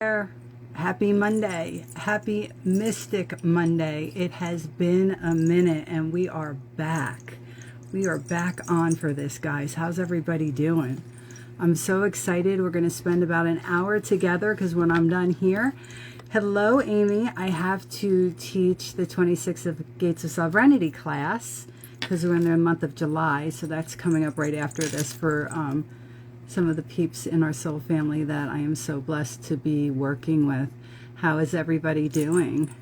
There. Happy Monday. Happy Mystic Monday. It has been a minute and we are back. We are back on for this, guys. How's everybody doing? I'm so excited. We're going to spend about an hour together because when I'm done here, hello, Amy. I have to teach the 26th of Gates of Sovereignty class because we're in the month of July. So that's coming up right after this for some of the peeps in our soul family that I am so blessed to be working with. How is everybody doing?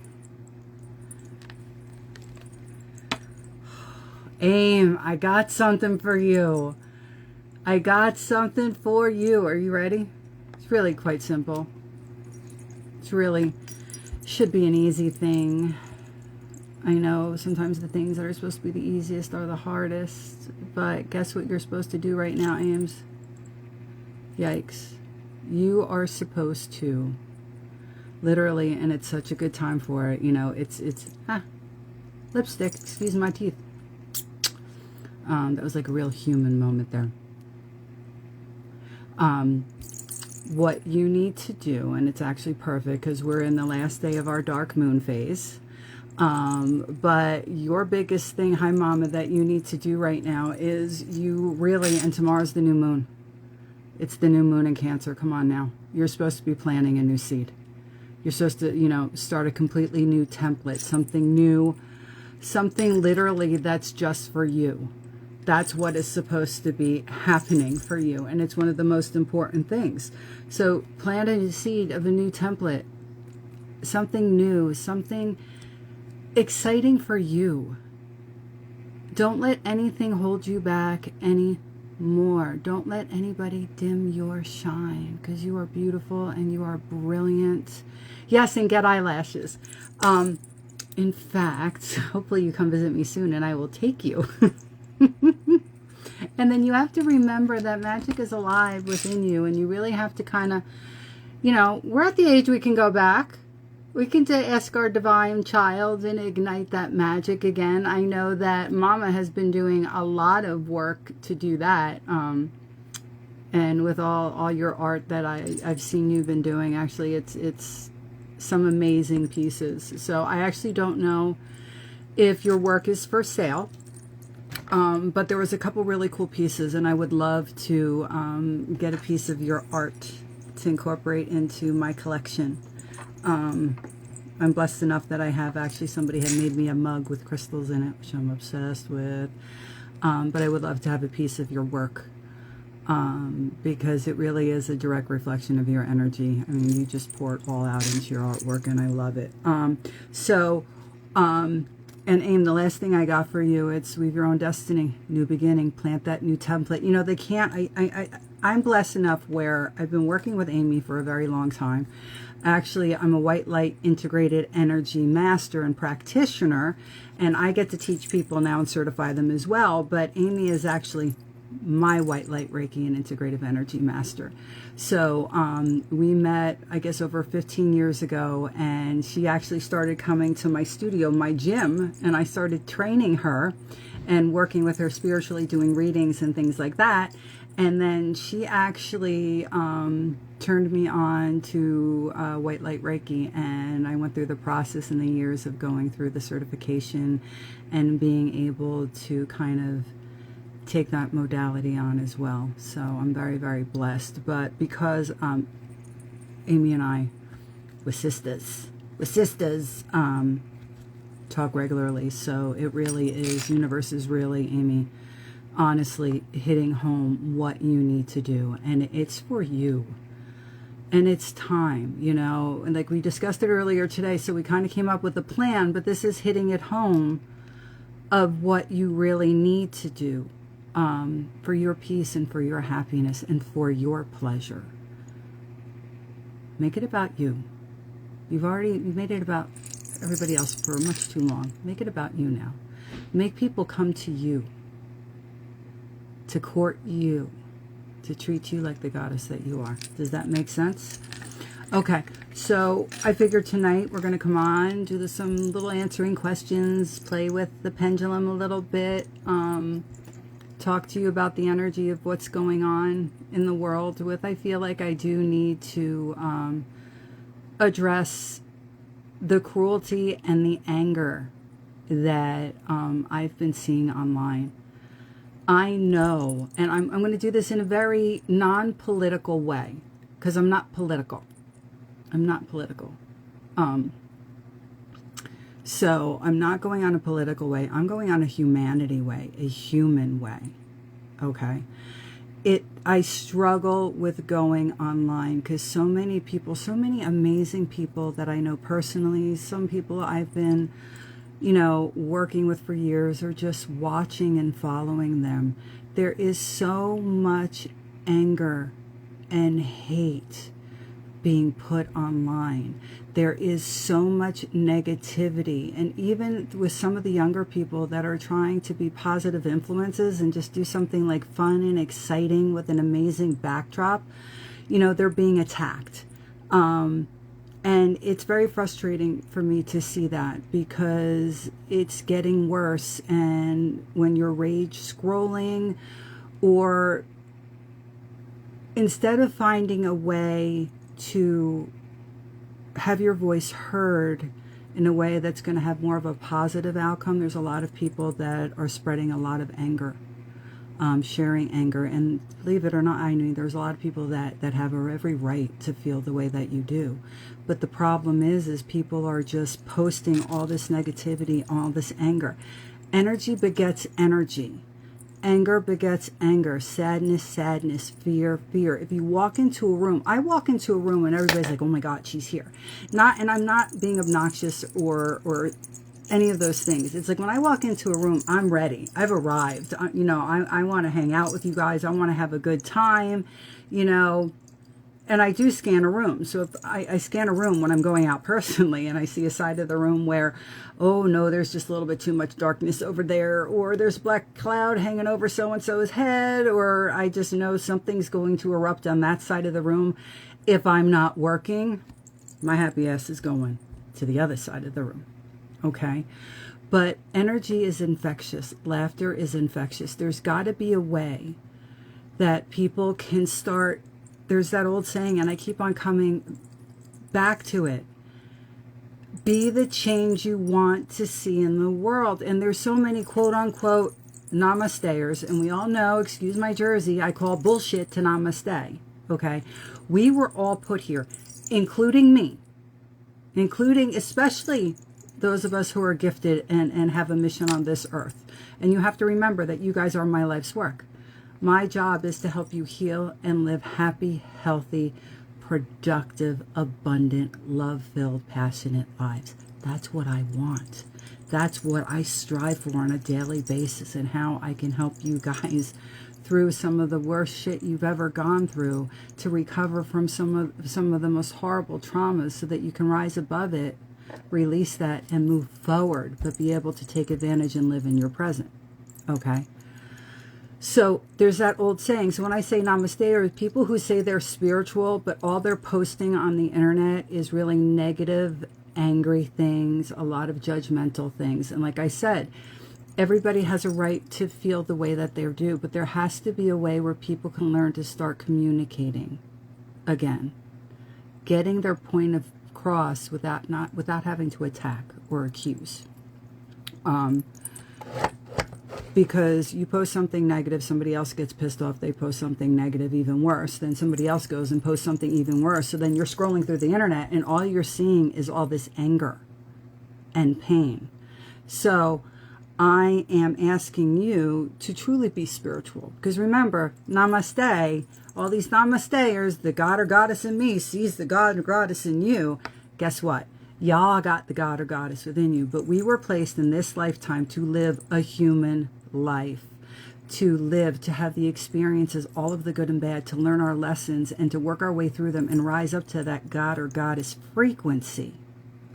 Aim, I got something for you. I got something for you. Are you ready? It's really quite simple. It's really should be an easy thing. I know sometimes the things that are supposed to be the easiest are the hardest, but guess what you're supposed to do right now, Ames? Yikes. You are supposed to literally, and it's such a good time for it, you know, it's lipstick, excuse my teeth. That was like a real human moment there. What you need to do, and it's actually perfect because we're in the last day of our dark moon phase, but your biggest thing, hi mama, that you need to do right now is you really, and tomorrow's the new moon. It's the new moon in Cancer. Come on now. You're supposed to be planting a new seed. You're supposed to, you know, start a completely new template, something new, something literally that's just for you. That's what is supposed to be happening for you. And it's one of the most important things. So plant a seed of a new template, something new, something exciting for you. Don't let anything hold you back anymore. Don't let anybody dim your shine because you are beautiful and you are brilliant. Yes, and get eyelashes. In fact, hopefully you come visit me soon and I will take you. And then you have to remember that magic is alive within you, and you really have to kind of, you know, we're at the age we can go back. We can ask our divine child and ignite that magic again. I know that Mama has been doing a lot of work to do that. And with all your art that I've seen you've been doing, actually, it's some amazing pieces. So I actually don't know if your work is for sale. But there was a couple really cool pieces, and I would love to get a piece of your art to incorporate into my collection. I'm blessed enough that I have actually somebody had made me a mug with crystals in it, which I'm obsessed with. But I would love to have a piece of your work because it really is a direct reflection of your energy. I mean, you just pour it all out into your artwork, and I love it. And Aim, the last thing I got for you, it's weave your own destiny, new beginning, plant that new template. You know, they can't, I'm blessed enough where I've been working with Amy for a very long time. Actually, I'm a white light integrated energy master and practitioner, and I get to teach people now and certify them as well. But Amy is actually my white light Reiki and integrative energy master. So we met, I guess, over 15 years ago, and she actually started coming to my studio, my gym, and I started training her and working with her spiritually, doing readings and things like that. And then she actually turned me on to White Light Reiki, and I went through the process in the years of going through the certification and being able to kind of take that modality on as well. So I'm very, very blessed. But because Amy and I, we're sisters, talk regularly, so it really is, universe is really, Amy, honestly hitting home what you need to do, and it's for you, and it's time, you know, and like we discussed it earlier today, so we kind of came up with a plan, but this is hitting it home of what you really need to do for your peace and for your happiness and for your pleasure. Make it about you. You've made it about everybody else for much too long. Make it about you now. Make people come to you, to court you, to treat you like the goddess that you are. Does that make sense? Okay, so I figured tonight we're going to come on, do some little answering questions, play with the pendulum a little bit, talk to you about the energy of what's going on in the world with. I feel like I do need to address the cruelty and the anger that I've been seeing online. I know, and I'm going to do this in a very non-political way, because I'm not political. I'm not political. So I'm not going on a political way. I'm going on a humanity way, a human way. Okay? I struggle with going online because so many people, so many amazing people that I know personally, some people I've been, working with for years, or just watching and following them. There is so much anger and hate being put online. There is so much negativity, and even with some of the younger people that are trying to be positive influences and just do something like fun and exciting with an amazing backdrop, they're being attacked. And it's very frustrating for me to see that, because it's getting worse. And when you're rage scrolling, or instead of finding a way to have your voice heard in a way that's going to have more of a positive outcome, there's a lot of people that are spreading a lot of anger, sharing anger. And believe it or not, I know there's a lot of people that have every right to feel the way that you do. But the problem is people are just posting all this negativity, all this anger. Energy begets energy. Anger begets anger. Sadness, sadness. Fear, fear. If you walk into a room, I walk into a room and everybody's like, oh my God, she's here. And I'm not being obnoxious or any of those things. It's like when I walk into a room, I'm ready. I've arrived. I want to hang out with you guys. I want to have a good time, and I do scan a room. So if I scan a room when I'm going out personally, and I see a side of the room where, oh no, there's just a little bit too much darkness over there, or there's a black cloud hanging over so-and-so's head, or I just know something's going to erupt on that side of the room. If I'm not working, my happy ass is going to the other side of the room. Okay? But energy is infectious. Laughter is infectious. There's got to be a way that people can start. There's that old saying, and I keep on coming back to it. Be the change you want to see in the world. And there's so many quote-unquote namasters, and we all know, excuse my Jersey, I call bullshit to namaste. Okay? We were all put here, including me, including especially those of us who are gifted and have a mission on this earth. And you have to remember that you guys are my life's work. My job is to help you heal and live happy, healthy, productive, abundant, love-filled, passionate lives. That's what I want. That's what I strive for on a daily basis, and how I can help you guys through some of the worst shit you've ever gone through, to recover from some of the most horrible traumas, so that you can rise above it, release that, and move forward, but be able to take advantage and live in your present. Okay? So there's that old saying. So when I say namaste, are people who say they're spiritual, but all they're posting on the internet is really negative, angry things, a lot of judgmental things. And like I said, everybody has a right to feel the way that they do, but there has to be a way where people can learn to start communicating again, getting their point across without having to attack or accuse. Because you post something negative, somebody else gets pissed off, they post something negative even worse, then somebody else goes and posts something even worse. So then you're scrolling through the internet and all you're seeing is all this anger and pain. So I am asking you to truly be spiritual. Because remember, namaste, all these namasters, the God or goddess in me sees the God or goddess in you. Guess what? Y'all got the God or goddess within you. But we were placed in this lifetime to live a human life, to live, to have the experiences, all of the good and bad, to learn our lessons and to work our way through them and rise up to that God or goddess frequency.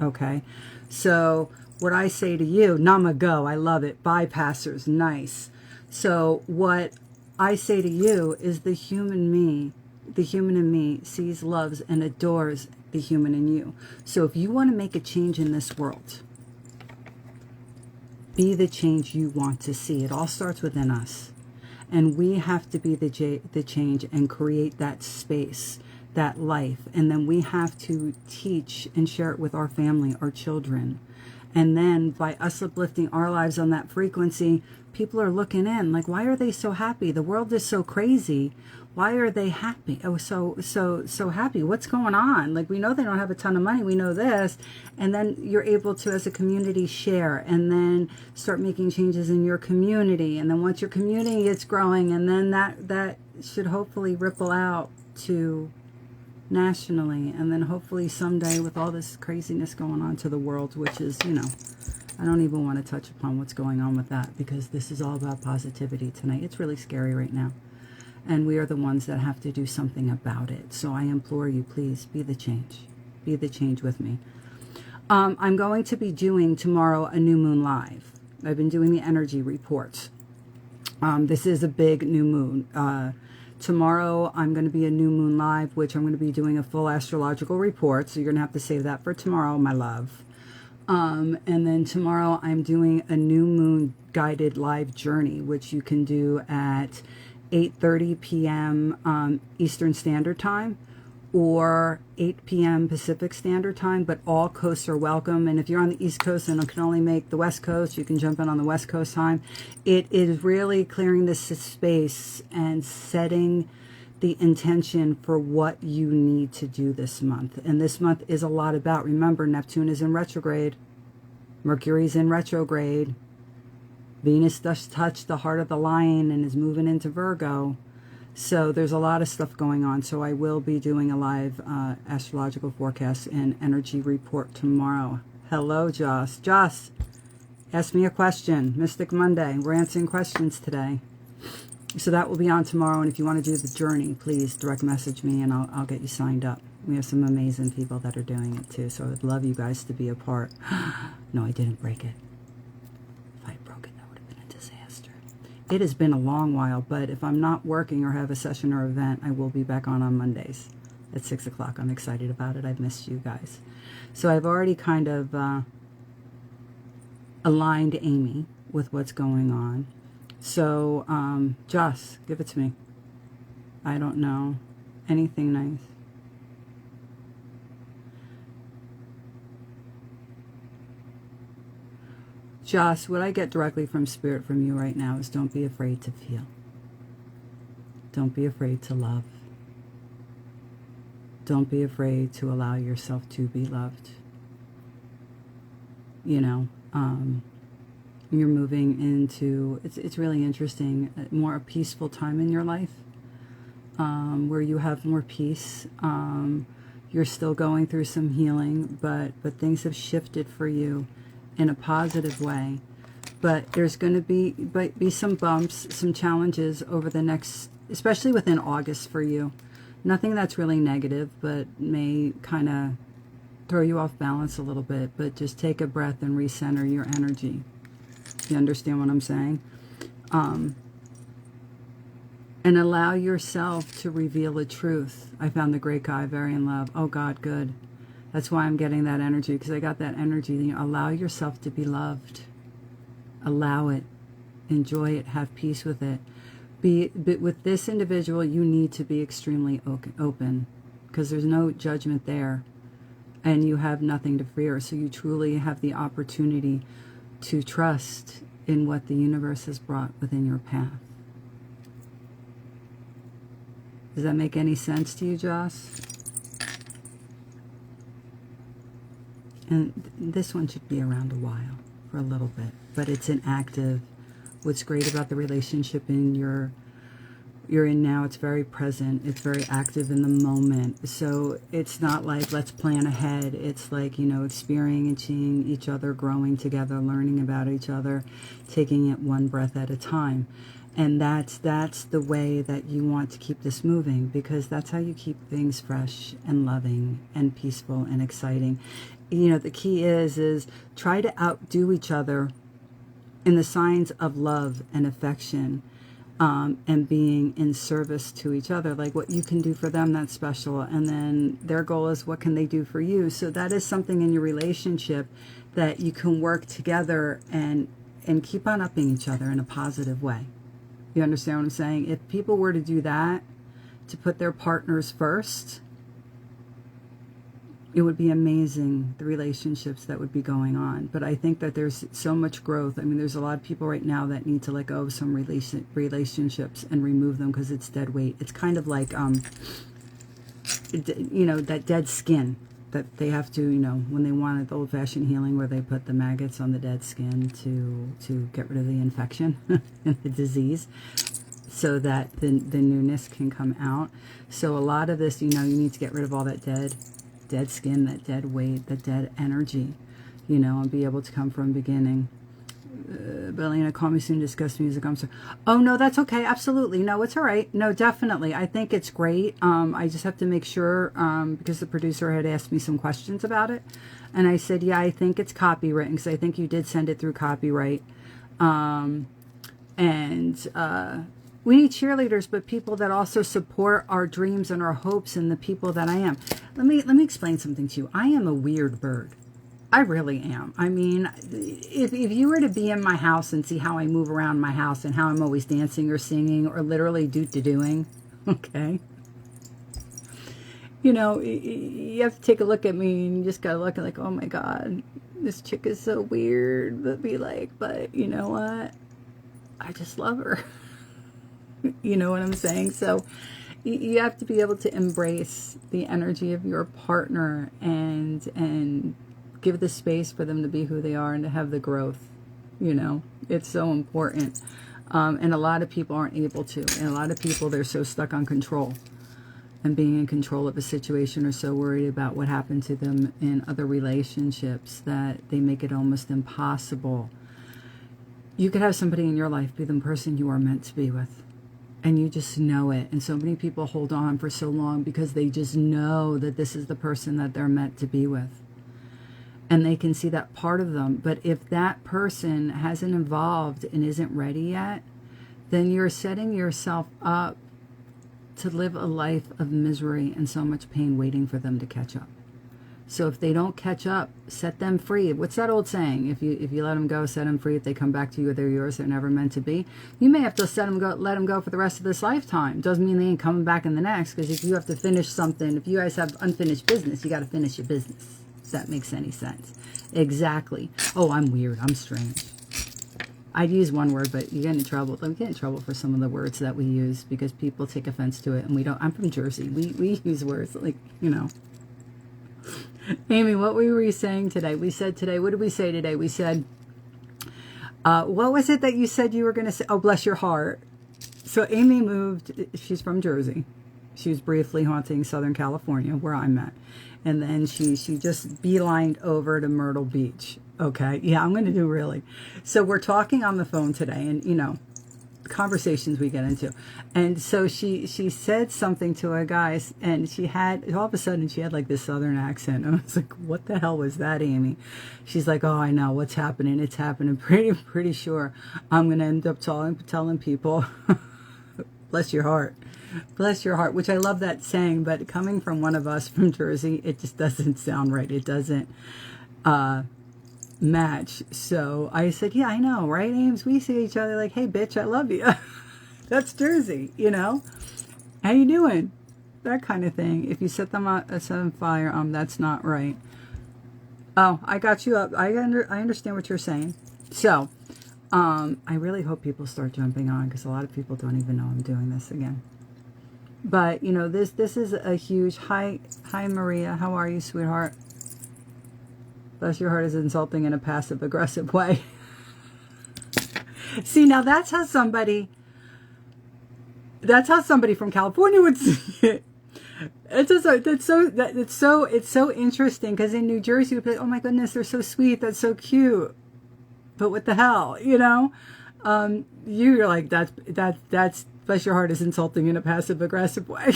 Okay? So what I say to you, namago, I love it. Bypassers, nice. So what I say to you is the human in me sees, loves, and adores the human in you. So if you want to make a change in this world, be the change you want to see. It all starts within us. And we have to be the change and create that space that life. And then we have to teach and share it with our family, our children. And then by us uplifting our lives on that frequency, people are looking in like, why are they so happy? The world is so crazy. Why are they happy? Oh, so happy. What's going on? Like, we know they don't have a ton of money. We know this. And then you're able to, as a community, share and then start making changes in your community. And then once your community gets growing, and then that should hopefully ripple out to nationally, and then hopefully someday with all this craziness going on to the world, which is, I don't even want to touch upon what's going on with that, because this is all about positivity tonight. It's really scary right now, and we are the ones that have to do something about it. So I implore you, please be the change. Be the change with me. I'm going to be doing tomorrow a new moon live. I've been doing the energy reports. This is a big new moon. Tomorrow, I'm going to be a new moon live, which I'm going to be doing a full astrological report. So you're going to have to save that for tomorrow, my love. And then tomorrow, I'm doing a new moon guided live journey, which you can do at 8:30 p.m. Eastern Standard Time or 8 p.m. Pacific Standard Time, but all coasts are welcome. And if you're on the East Coast and can only make the West Coast, you can jump in on the West Coast time. It is really clearing this space and setting the intention for what you need to do this month. And this month is a lot about, remember, Neptune is in retrograde, Mercury's in retrograde, Venus just touched the heart of the lion and is moving into Virgo. So there's a lot of stuff going on. So I will be doing a live astrological forecast and energy report tomorrow. Hello, Joss. Joss, ask me a question. Mystic Monday. We're answering questions today. So that will be on tomorrow. And if you want to do the journey, please direct message me and I'll get you signed up. We have some amazing people that are doing it too. So I'd love you guys to be a part. No, I didn't break it. If I broke it, that would have been a disaster. It has been a long while, but if I'm not working or have a session or event, I will be back on Mondays at 6 o'clock. I'm excited about it. I've missed you guys. So I've already kind of aligned Amy with what's going on. So, Joss, give it to me. I don't know. Anything nice? Joss, what I get directly from Spirit from you right now is don't be afraid to feel. Don't be afraid to love. Don't be afraid to allow yourself to be loved. You're moving into, it's really interesting, more a peaceful time in your life, where you have more peace. You're still going through some healing, but things have shifted for you in a positive way. But there's going to be some bumps, some challenges over the next, especially within August for you. Nothing that's really negative, but may kind of throw you off balance a little bit. But just take a breath and recenter your energy. You understand what I'm saying? And allow yourself to reveal a truth. I found the great guy, very in love. Oh God, good. That's why I'm getting that energy, because I got that energy. Allow yourself to be loved. Allow it. Enjoy it. Have peace with it. But with this individual, you need to be extremely open, because there's no judgment there, and you have nothing to fear. So you truly have the opportunity to trust in what the universe has brought within your path. Does that make any sense to you, Joss? And this one should be around a while, for a little bit, but it's an active. What's great about the relationship you're in now, it's very present, it's very active in the moment. So it's not like let's plan ahead. It's like, experiencing each other, growing together, learning about each other, taking it one breath at a time. And that's the way that you want to keep this moving, because that's how you keep things fresh and loving and peaceful and exciting. The key is try to outdo each other in the signs of love and affection, and being in service to each other. Like what you can do for them, that's special. And then their goal is what can they do for you. So that is something in your relationship that you can work together and keep on upping each other in a positive way. You understand what I'm saying? If people were to do that, to put their partners first, It would be amazing, the relationships that would be going on. But I think that there's so much growth. I mean, there's a lot of people right now that need to let go of some relationships and remove them because it's dead weight. It's kind of like, you know, that dead skin that they have to, you know, when they want the old-fashioned healing where they put the maggots on the dead skin to get rid of the infection and the disease so that the newness can come out. So a lot of this, you know, you need to get rid of all that dead skin, that dead weight, that dead energy, you know, and be able to come from beginning. Bellina, call me soon, discuss music. I'm sorry. Oh, no, that's okay. Absolutely. No, it's all right. No, definitely. I think it's great. I just have to make sure, because the producer had asked me some questions about it. And I said, yeah, I think it's copywritten because I think you did send it through copyright. We need cheerleaders, but people that also support our dreams and our hopes and the people that I am. Let me explain something to you. I am a weird bird. I really am. I mean, if you were to be in my house and see how I move around my house and how I'm always dancing or singing or literally doing, okay? You know, you have to take a look at me and you just gotta look at like, oh my God, this chick is so weird. But be like, but you know what? I just love her. You know what I'm saying? So you have to be able to embrace the energy of your partner and give the space for them to be who they are and to have the growth. You know, it's so important. And a lot of people aren't able to. And a lot of people, they're so stuck on control and being in control of a situation or so worried about what happened to them in other relationships that they make it almost impossible. You could have somebody in your life be the person you are meant to be with. And you just know it. And so many people hold on for so long because they just know that this is the person that they're meant to be with. And they can see that part of them. But if that person hasn't evolved and isn't ready yet, then you're setting yourself up to live a life of misery and so much pain waiting for them to catch up. So if they don't catch up, set them free. What's that old saying? If you let them go, set them free. If they come back to you, they're yours. They're never meant to be. You may have to let them go for the rest of this lifetime. Doesn't mean they ain't coming back in the next. Because if you have to finish something, if you guys have unfinished business, you got to finish your business. If that makes any sense. Exactly. Oh, I'm weird. I'm strange. I'd use one word, but you get in trouble. We get in trouble for some of the words that we use because people take offense to it, and we don't. I'm from Jersey. We use words like, you know. Amy, what were we saying today? We said today, what did we say today? We said, what was it that you said you were going to say? Oh, bless your heart. So Amy moved, she's from Jersey. She was briefly haunting Southern California, where I'm at. And then she just beelined over to Myrtle Beach. Okay, yeah, I'm going to do really. So we're talking on the phone today, and, you know, conversations we get into. And so she said something to a guy, and she had, all of a sudden, she had like this Southern accent. And I was like, what the hell was that, Amy? She's like, oh, I know what's happening. It's happening. Pretty sure I'm going to end up telling people, bless your heart. Bless your heart, which I love that saying, but coming from one of us from Jersey, it just doesn't sound right. It doesn't match. So I said, yeah, I know, right, Ames? We see each other like, hey, bitch, I love you. That's Jersey, you know? How you doing? That kind of thing. If you set them on fire, that's not right. Oh, I got you up. I understand what you're saying. So, I really hope people start jumping on because a lot of people don't even know I'm doing this again. But, you know, this is a huge... Hi, Maria. How are you, sweetheart? Bless your heart is insulting in a passive-aggressive way. See, now that's how somebody from California would see it. It's so interesting because in New Jersey, we'd be like, oh my goodness, they're so sweet. That's so cute. But what the hell, you know? You're like, that's bless your heart is insulting in a passive-aggressive way.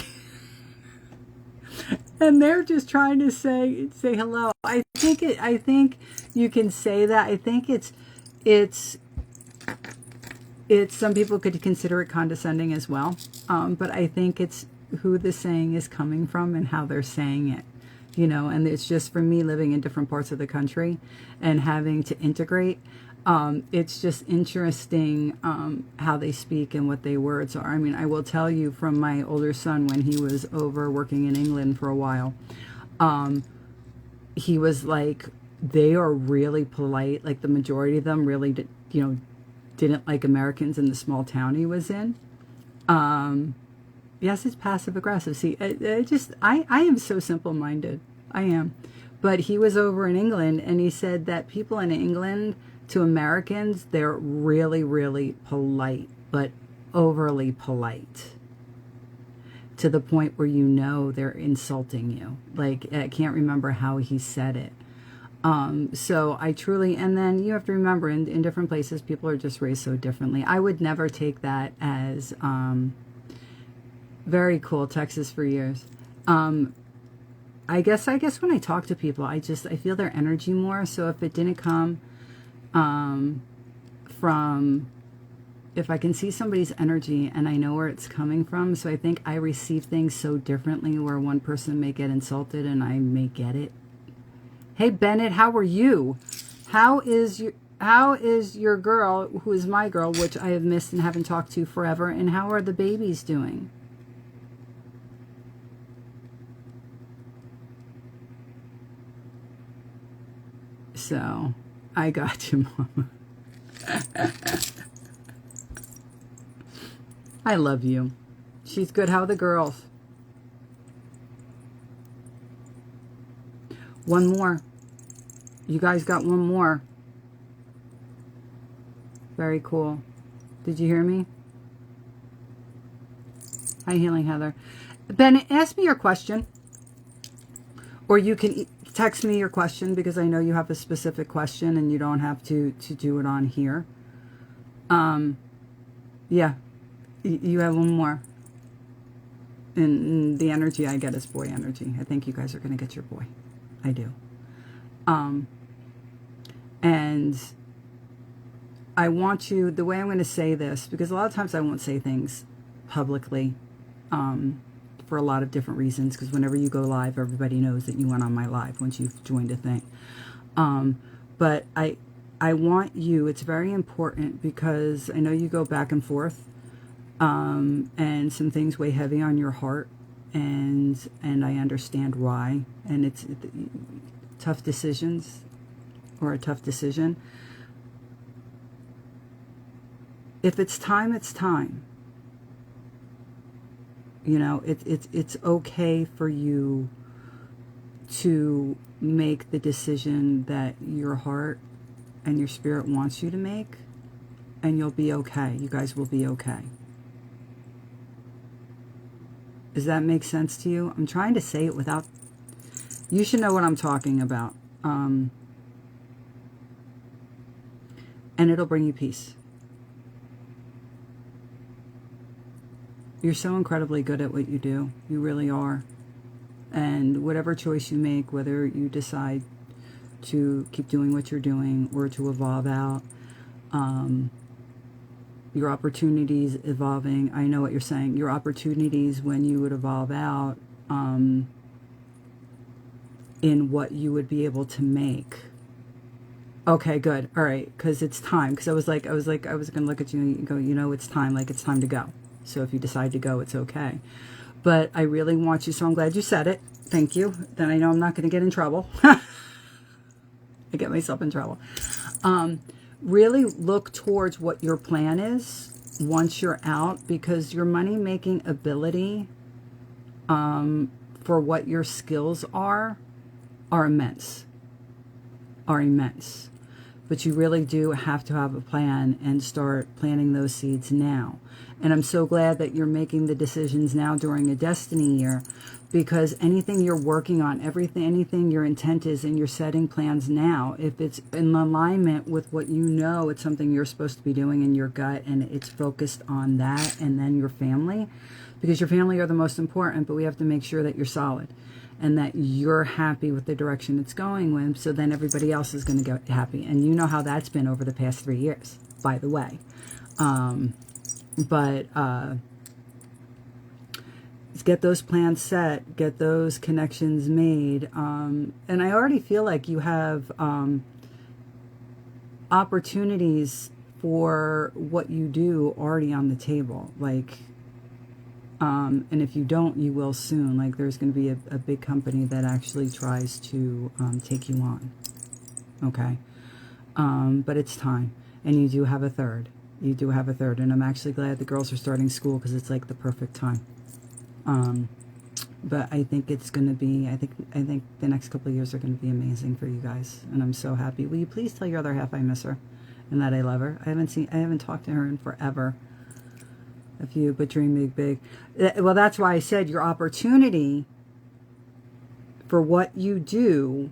And they're just trying to say hello. I think you can say that. I think it's some people could consider it condescending as well. But I think it's who the saying is coming from and how they're saying it. You know, and it's just for me living in different parts of the country and having to integrate. It's just interesting how they speak and what their words are. I mean, I will tell you from my older son when he was over working in England for a while, he was like, they are really polite. Like the majority of them really, didn't like Americans in the small town he was in. Yes, it's passive aggressive. See, I am so simple minded. I am. But he was over in England, and he said that people in England, to Americans, they're really, really polite, but overly polite, to the point where they're insulting you. Like, I can't remember how he said it. So I truly, and then you have to remember, in different places, people are just raised so differently. I would never take that as very cool, Texas for years. I guess when I talk to people, I feel their energy more. So if it didn't come from, if I can see somebody's energy and I know where it's coming from, so I think I receive things so differently, where one person may get insulted and I may get it. Hey Bennett, how are you? How is your girl, who is my girl, which I have missed and haven't talked to forever, and how are the babies doing? So, I got you, Mama. I love you. She's good. How are the girls? One more. You guys got one more. Very cool. Did you hear me? Hi, Healing Heather. Ben, ask me your question. Or you can text me your question, because I know you have a specific question and you don't have to do it on here. Yeah. You have one more. And the energy I get is boy energy. I think you guys are going to get your boy. I do. And I want you, the way I'm going to say this, because a lot of times I won't say things publicly, for a lot of different reasons, because whenever you go live, everybody knows that you went on my live once you've joined a thing. But I want you, it's very important, because I know you go back and forth, and some things weigh heavy on your heart, and I understand why, and it's tough decisions, or a tough decision. If it's time, it's time. You know, it's okay for you to make the decision that your heart and your spirit wants you to make, and you'll be okay. You guys will be okay. Does that make sense to you? I'm trying to say it without... You should know what I'm talking about. And it'll bring you peace. You're so incredibly good at what you do. You really are. And whatever choice you make, whether you decide to keep doing what you're doing or to evolve out, your opportunities evolving. I know what you're saying. Your opportunities when you would evolve out, in what you would be able to make. Okay, good. All right, because it's time. Because I was going to look at you and go, it's time. Like, it's time to go. So if you decide to go, it's okay. But I really want you, so I'm glad you said it. Thank you. Then I know I'm not going to get in trouble. I get myself in trouble. Really look towards what your plan is once you're out, because your money-making ability, for what your skills are immense. But you really do have to have a plan and start planting those seeds now. And I'm so glad that you're making the decisions now during a destiny year, because anything you're working on, anything your intent is, and you're setting plans now, if it's in alignment with what you know, it's something you're supposed to be doing in your gut, and it's focused on that, and then your family, because your family are the most important, but we have to make sure that you're solid and that you're happy with the direction it's going with, so then everybody else is going to get happy. And you know how that's been over the past 3 years, by the way. Get those plans set, get those connections made. And I already feel like you have opportunities for what you do already on the table. Like, And if you don't, you will soon. Like, there's going to be a big company that actually tries to take you on. Okay? But it's time. And you do have a third. You do have a third. And I'm actually glad the girls are starting school, because it's like the perfect time. But I think it's going to be, I think the next couple of years are going to be amazing for you guys. And I'm so happy. Will you please tell your other half I miss her and that I love her? I haven't talked to her in forever. A few, but dream big, big. Well, that's why I said your opportunity for what you do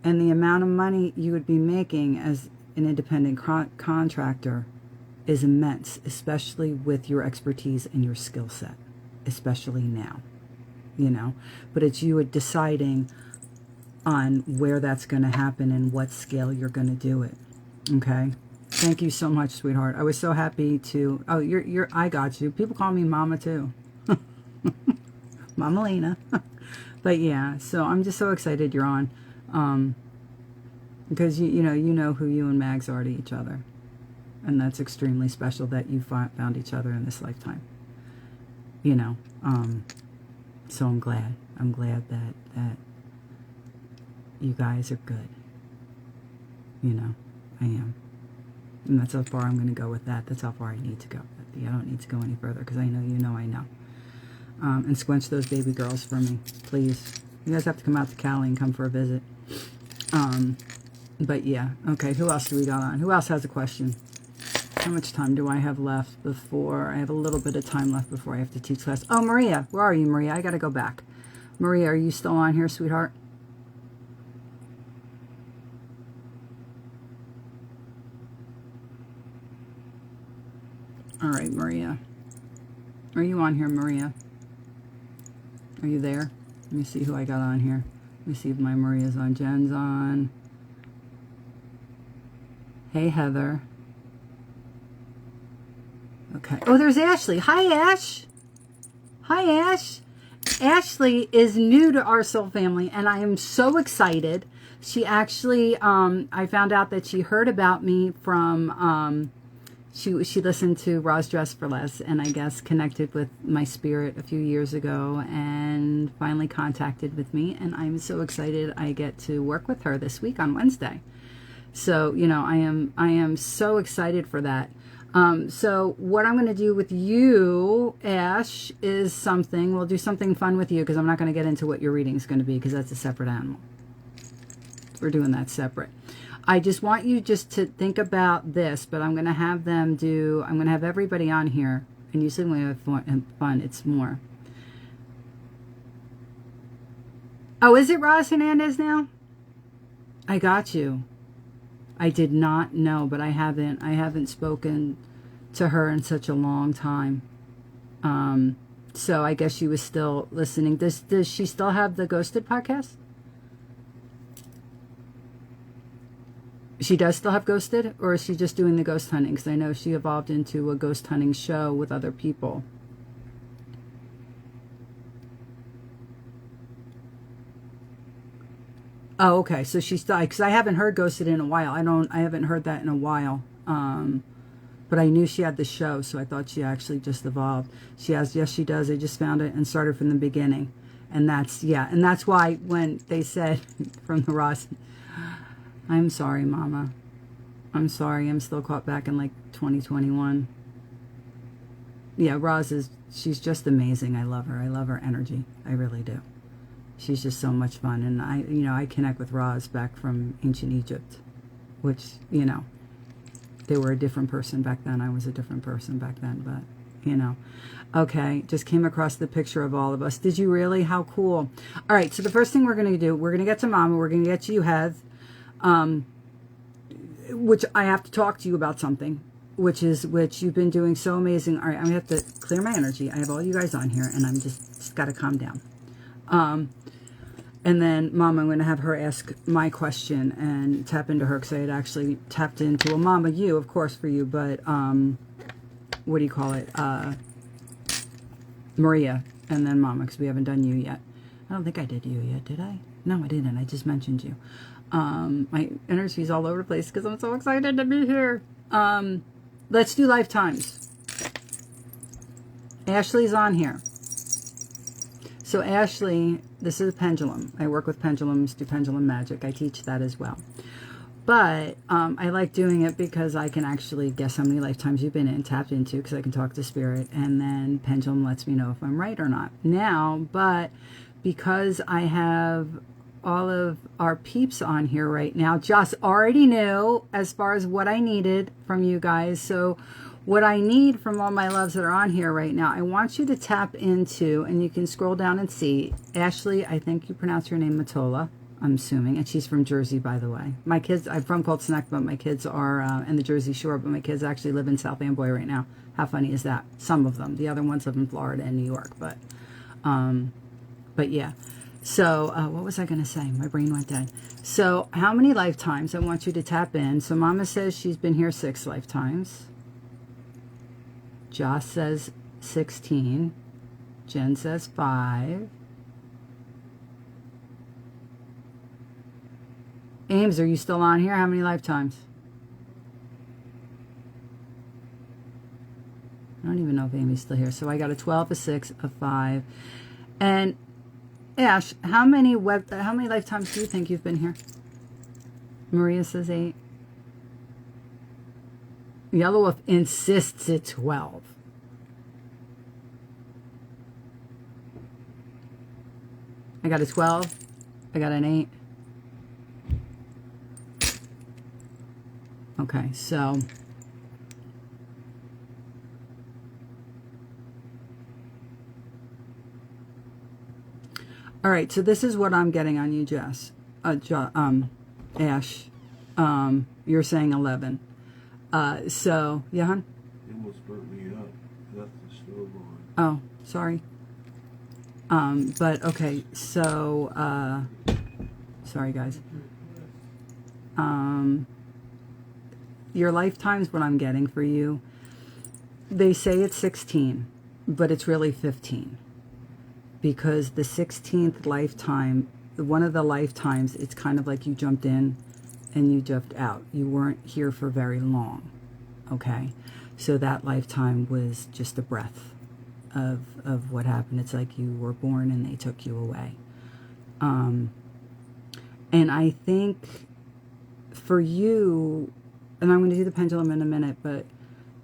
and the amount of money you would be making as an independent contractor is immense, especially with your expertise and your skill set, especially now, you know. But it's you deciding on where that's going to happen and what scale you're going to do it. Okay? Thank you so much, sweetheart. I was so happy to... Oh, I got you. People call me Mama, too. Mama Lena. But yeah, so I'm just so excited you're on. Because, you know who you and Mags are to each other. And that's extremely special that you found each other in this lifetime. You know. So I'm glad. I'm glad that you guys are good. You know, I am. And that's how far I'm going to go with that. That's how far I need to go. I don't need to go any further, because I know you know I know. And squench those baby girls for me, please. You guys have to come out to Cali and come for a visit. But yeah, okay, who else do we got on? Who else has a question? How much time do I have left before? I have a little bit of time left before I have to teach class. Oh, Maria, where are you, Maria? I got to go back. Maria, are you still on here, sweetheart? All right, Maria. Are you on here, Maria? Are you there? Let me see who I got on here. Let me see if my Maria's on. Jen's on. Hey, Heather. Okay. Oh, there's Ashley. Hi, Ash. Hi, Ash. Ashley is new to our soul family, and I am so excited. She actually, I found out that she heard about me from... She listened to Ra's Dress for Less, and I guess connected with my spirit a few years ago and finally contacted with me, and I'm so excited I get to work with her this week on Wednesday. So, you know, I am so excited for that. So what I'm going to do with you, Ash, is we'll do something fun with you, because I'm not going to get into what your reading is going to be, because that's a separate animal. We're doing that separate. I just want you just to think about this, but I'm going to have I'm going to have everybody on here, and usually when we have fun, it's more. Oh, is it Roz Hernandez now? I got you. I did not know, but I haven't spoken to her in such a long time. So I guess she was still listening. Does she still have the Ghosted podcast? She does still have Ghosted, or is she just doing the ghost hunting? Because I know she evolved into a ghost hunting show with other people. Oh, okay. So she's still, because I haven't heard Ghosted in a while. I haven't heard that in a while. But I knew she had the show, so I thought she actually just evolved. She has, yes, she does. I just found it and started from the beginning. And that's why when they said from the Ross, I'm sorry, Mama. I'm sorry. I'm still caught back in like 2021. Yeah, Roz she's just amazing. I love her. I love her energy. I really do. She's just so much fun. And I connect with Roz back from ancient Egypt, which, they were a different person back then. I was a different person back then, but, Okay, just came across the picture of all of us. Did you really? How cool. All right, so the first thing we're going to do, we're going to get to Mama. We're going to get to you, Heath. Which I have to talk to you about something, which you've been doing so amazing. All right, I'm going to have to clear my energy. I have all you guys on here, and I'm just got to calm down. And then, Mama, I'm going to have her ask my question and tap into her, because I had actually tapped into, Mama, you, of course, for you, but, what do you call it? Maria, and then Mama, because we haven't done you yet. I don't think I did you yet, did I? No, I didn't. I just mentioned you. My energy's all over the place because I'm so excited to be here. Let's do lifetimes. Ashley's on here. So Ashley, this is a pendulum. I work with pendulums, do pendulum magic. I teach that as well. But I like doing it because I can actually guess how many lifetimes you've been in, tapped into, because I can talk to spirit, and then pendulum lets me know if I'm right or not. Now, but because I have all of our peeps on here right now, Joss already knew as far as what I needed from you guys. So what I need from all my loves that are on here right now, I want you to tap into, and you can scroll down and see, Ashley, I think you pronounce your name Matola, I'm assuming, and she's from Jersey, by the way. My kids, I'm from Cold Snack, but my kids are in the Jersey Shore, but my kids actually live in South Amboy right now. How funny is that? Some of them. The other ones live in Florida and New York, but yeah. So what was I going to say? My brain went dead. So how many lifetimes? I want you to tap in. So Mama says she's been here 6 lifetimes. Joss says 16. Jen says 5. Ames, are you still on here? How many lifetimes? I don't even know if Amy's still here. So I got a 12, a 6, a 5. And Ash, how many lifetimes do you think you've been here? Maria says 8. Yellow Wolf insists it's 12. I got a 12. I got an 8. Okay, so all right, so this is what I'm getting on you, Jess. Ash. You're saying 11. So, yeah, hon? It almost burnt me up. Left the stove on. Oh, sorry. But okay, so sorry guys. Your lifetime's what I'm getting for you. They say it's 16, but it's really 15. Because the 16th lifetime, one of the lifetimes, it's kind of like you jumped in and you jumped out. You weren't here for very long, okay? So that lifetime was just a breath of what happened. It's like you were born and they took you away. And I think for you, and I'm going to do the pendulum in a minute, but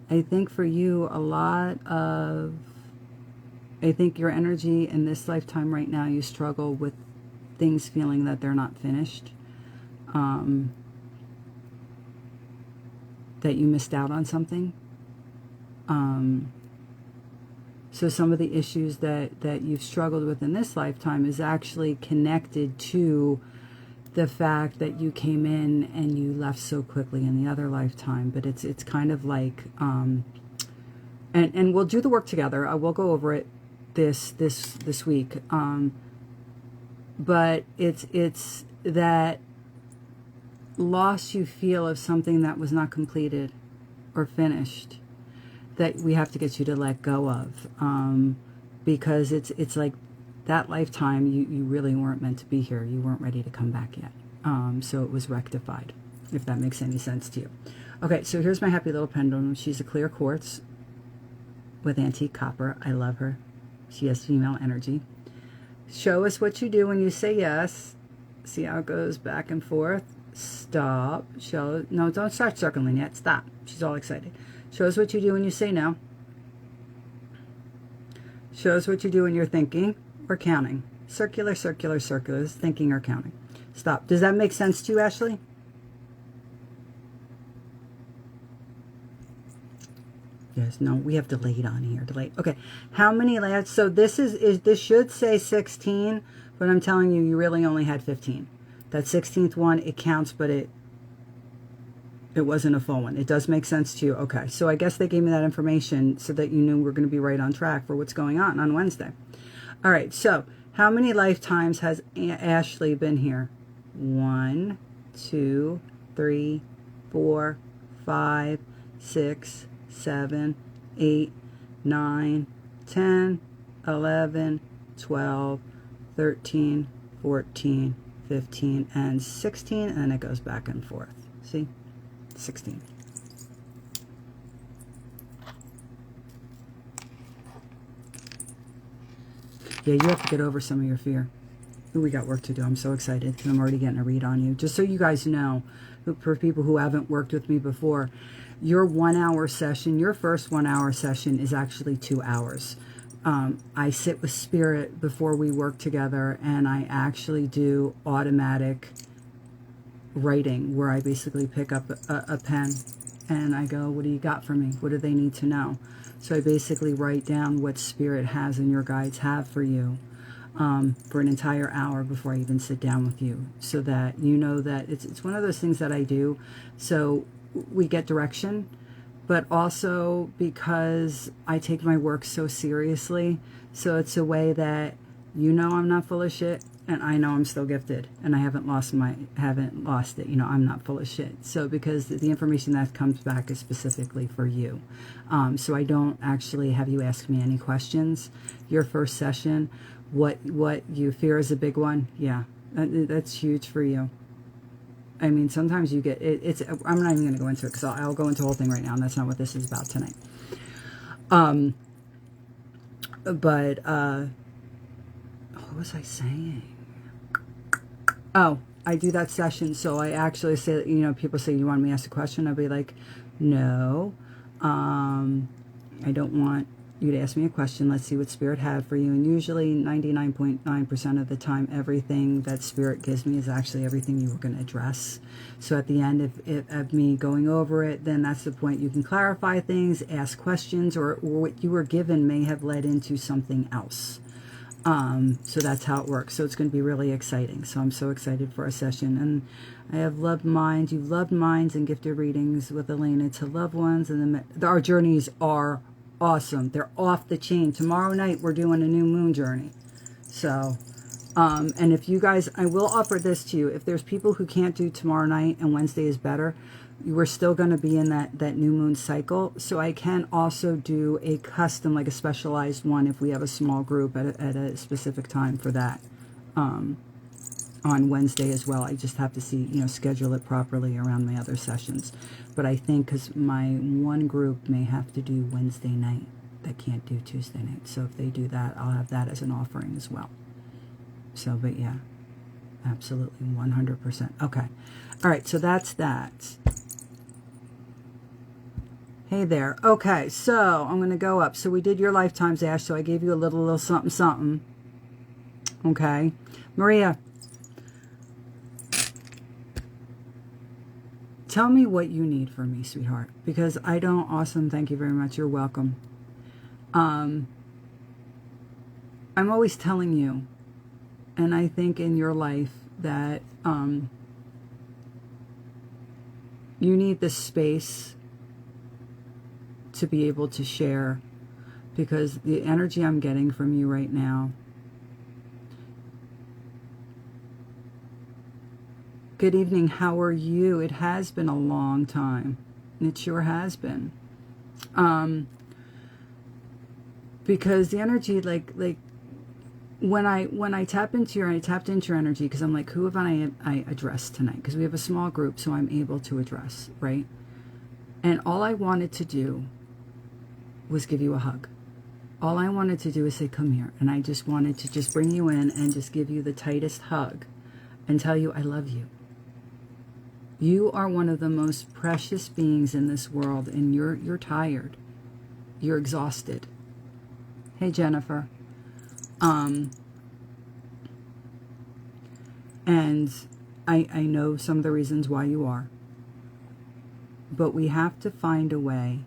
I think for you, I think your energy in this lifetime right now, you struggle with things feeling that they're not finished. That you missed out on something. So some of the issues that you've struggled with in this lifetime is actually connected to the fact that you came in and you left so quickly in the other lifetime. But it's kind of like, and we'll do the work together. I will go over it this week. But it's that loss you feel of something that was not completed or finished that we have to get you to let go of, because it's like that lifetime you really weren't meant to be here. You weren't ready to come back yet. So it was rectified, if that makes any sense to you. Okay, so here's my happy little pendulum. She's a clear quartz with antique copper. I love her. She has female energy. Show us what you do when you say yes. See how it goes back and forth. Stop. No, don't start circling yet. Stop. She's all excited. Show us what you do when you say no. Show us what you do when you're thinking or counting. Circular, circular, circular. Is thinking or counting. Stop. Does that make sense to you, Ashley? Yes, no, we have delayed on here. Delayed. Okay. How many lads? So this this should say 16, but I'm telling you, you really only had 15. That 16th one, it counts, but it wasn't a full one. It does make sense to you. Okay. So I guess they gave me that information so that you knew we're going to be right on track for what's going on Wednesday. All right. So how many lifetimes has Ashley been here? 1, 2, 3, 4, 5, 6, 7, 8, 9, 10, 11, 12, 13, 14, 15, and 16, and then it goes back and forth. See? 16. Yeah, you have to get over some of your fear. Ooh, we got work to do. I'm so excited because I'm already getting a read on you. Just so you guys know, for people who haven't worked with me before, your 1 hour session, your first 1 hour session is actually 2 hours. I sit with Spirit before we work together, and I actually do automatic writing where I basically pick up a pen and I go, what do you got for me? What do they need to know? So I basically write down what Spirit has and your guides have for you for an entire hour before I even sit down with you, so that you know that it's one of those things that I do so we get direction, but also because I take my work so seriously. So it's a way that you know I'm not full of shit, and I know I'm still gifted, and I haven't lost it. You know, I'm not full of shit. So because the information that comes back is specifically for you. So I don't actually have you ask me any questions. Your first session, what you fear is a big one. Yeah, that's huge for you. I mean, sometimes you get it's. I'm not even going to go into it because I'll go into the whole thing right now, and that's not what this is about tonight. But what was I saying? Oh, I do that session, so I actually say, you know, people say, you want me to ask a question? I'll be like, no, I don't want you to ask me a question. Let's see what Spirit had for you. And usually 99.9% of the time, everything that Spirit gives me is actually everything you were going to address. So at the end of me going over it, then that's the point. You can clarify things, ask questions, or what you were given may have led into something else. So that's how it works. So it's going to be really exciting. So I'm so excited for a session. And I have loved minds. You've loved minds and gifted readings with Elena to loved ones. And our journeys are awesome. They're off the chain. Tomorrow night, we're doing a new moon journey. So, and if you guys, I will offer this to you. If there's people who can't do tomorrow night and Wednesday is better, we're still going to be in that new moon cycle. So I can also do a custom, like a specialized one, if we have a small group at a specific time for that on Wednesday as well. I just have to see, you know, schedule it properly around my other sessions. But I think because my one group may have to do Wednesday night, that can't do Tuesday night. So if they do that, I'll have that as an offering as well. So, but yeah, absolutely 100%. Okay. All right. So that's that. Hey there. Okay, so I'm going to go up. So we did your lifetimes, Ash, so I gave you a little something, something. Okay. Maria, tell me what you need from me, sweetheart, because I don't. Awesome. Thank you very much. You're welcome. I'm always telling you, and I think in your life that you need the space to be able to share, because the energy I'm getting from you right now. Good evening, how are you? It has been a long time. It sure has been. Because the energy, like when I tapped into your energy, because I'm like, who have I addressed tonight? Because we have a small group, so I'm able to address, right? And all I wanted to do was give you a hug. All I wanted to do is say, come here. And I just wanted to just bring you in and just give you the tightest hug and tell you I love you. You are one of the most precious beings in this world, and you're tired. You're exhausted. Hey, Jennifer. And I know some of the reasons why you are. But we have to find a way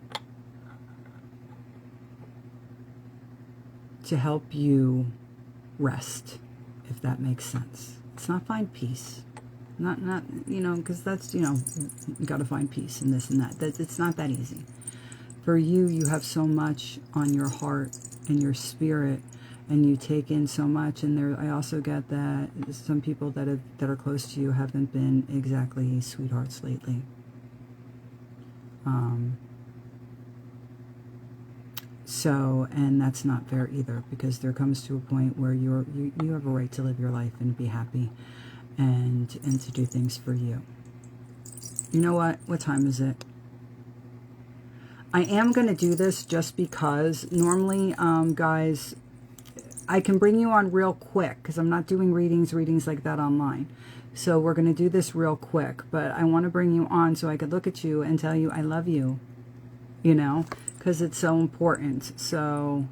to help you rest, if that makes sense. It's not find peace. Not you know, because that's, you know, you got to find peace and this and that. It's not that easy. For you, you have so much on your heart and your spirit, and you take in so much. And I also get that some people that are close to you haven't been exactly sweethearts lately. So, and that's not fair either, because there comes to a point where you have a right to live your life and be happy, and to do things for you. You know what? What time is it? I am going to do this just because normally, guys, I can bring you on real quick because I'm not doing readings like that online. So we're going to do this real quick, but I want to bring you on so I could look at you and tell you I love you, you know, because it's so important. So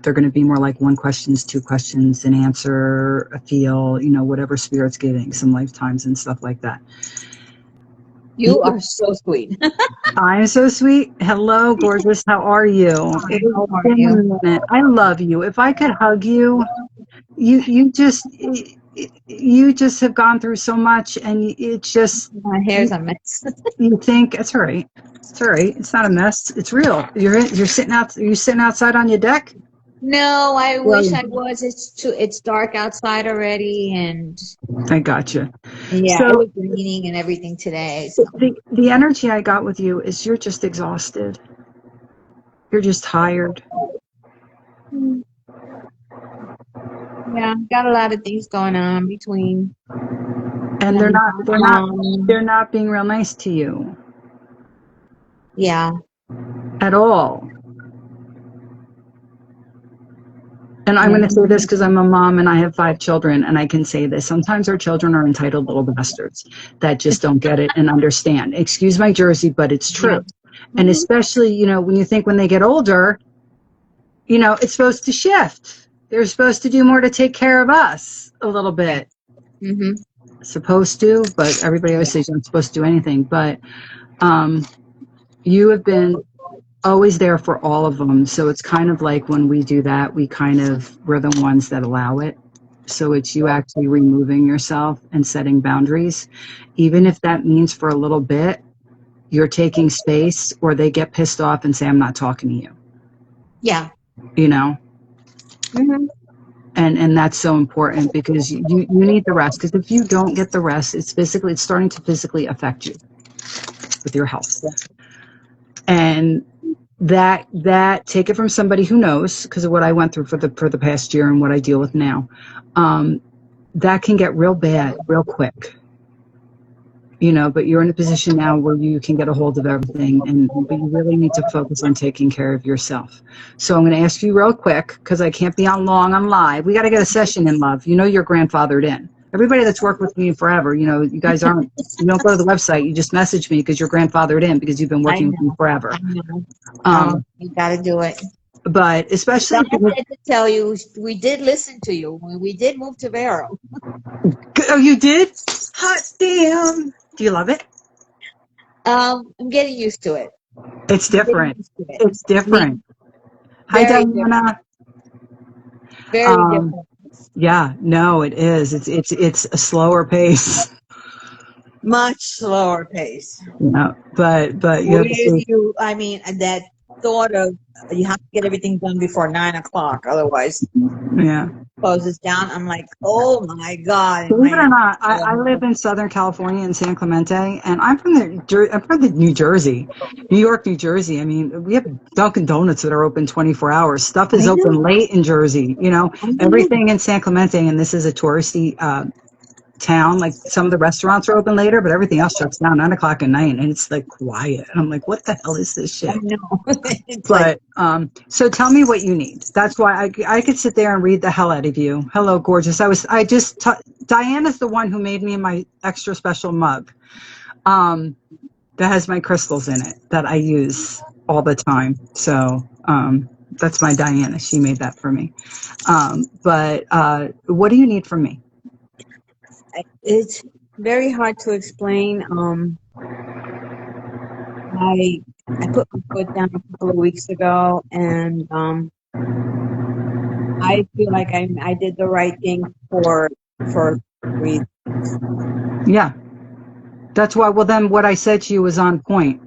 they're going to be more like 1 questions, 2 questions, an answer, a feel, you know, whatever Spirit's giving, some lifetimes and stuff like that. You are so sweet. I'm so sweet. Hello, gorgeous. How are you? How are you? I love you. If I could hug you, you just have gone through so much, and it's just My hair's a mess. you think it's all right. It's all right. It's not a mess. It's real. You're sitting out. Are you sitting outside on your deck? No, I wish I was. It's dark outside already, and I got you. yeah, So it was raining and everything today. So. the energy I got with you is you're just exhausted. You're just tired. Yeah, got a lot of things going on between. And they're not being real nice to you. Yeah. At all. And I'm going to say this because I'm a mom and I have 5 children, and I can say this. Sometimes our children are entitled little bastards that just don't get it and understand. Excuse my Jersey, but it's true. Yeah. And especially, you know, when you think when they get older, you know, it's supposed to shift. They're supposed to do more to take care of us a little bit. Supposed to, but everybody always says you're not supposed to do anything. But you have been always there for all of them. So it's kind of like when we do that, we're the ones that allow it. So it's you actually removing yourself and setting boundaries. Even if that means for a little bit, you're taking space, or they get pissed off and say, I'm not talking to you. Yeah. You know? And that's so important because you need the rest. Because if you don't get the rest, it's starting to physically affect you with your health. And that take it from somebody who knows, because of what I went through for the past year and what I deal with now. That can get real bad real quick, you know, but you're in a position now where you can get a hold of everything, but you really need to focus on taking care of yourself. So I'm going to ask you real quick, because I can't be on long on live. We got to get a session in, love. You know, you're grandfathered in. Everybody that's worked with me forever, you know, you guys you don't go to the website, you just message me because you're grandfathered in because you've been working with me forever. I know. You got to do it. But especially, I had to tell you, we did listen to you when we did move to Vero. Oh, you did? Hot damn! Do you love it? I'm getting used to it. It's different. It's different. Hi, Diana. Very different. Yeah, no, it is. It's a slower pace. Much slower pace. Yeah, but I mean, that thought of you have to get everything done before 9 o'clock, otherwise, closes down. I'm like, oh my God! Believe it or not, I live in Southern California in San Clemente, and I'm from the New Jersey, New York, New Jersey. I mean, we have Dunkin' Donuts that are open 24 hours. Stuff is open late in Jersey. You know, everything in San Clemente, and this is a touristy town. Like some of the restaurants are open later, but everything else shuts down 9 o'clock at night, and it's like quiet. And I'm like, what the hell is this shit? I know. But so tell me what you need. That's why I could sit there and read the hell out of you. Hello, gorgeous. Diana's the one who made me my extra special mug that has my crystals in it that I use all the time. So that's my Diana. She made that for me. But what do you need from me? It's very hard to explain. I put my foot down a couple of weeks ago, and I feel like I did the right thing for reasons. Yeah, that's why. Well, then what I said to you was on point.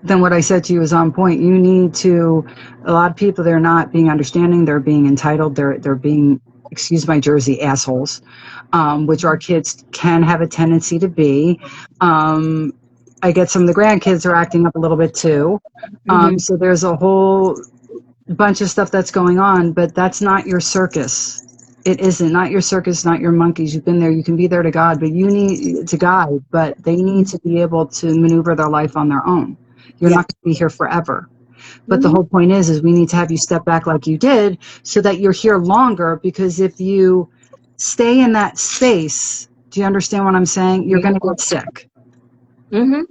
You need to. A lot of people, they're not being understanding. They're being entitled. They're being, excuse my Jersey, assholes. Which our kids can have a tendency to be. I get some of the grandkids are acting up a little bit too. So there's a whole bunch of stuff that's going on, but that's not your circus. It isn't. Not your circus, not your monkeys. You've been there. You can be there to God, but you need to guide, but they need to be able to maneuver their life on their own. You're not going to be here forever. But the whole point is we need to have you step back like you did so that you're here longer, because if you stay in that space, do you understand what I'm saying? You're going to get sick. Mm-hmm.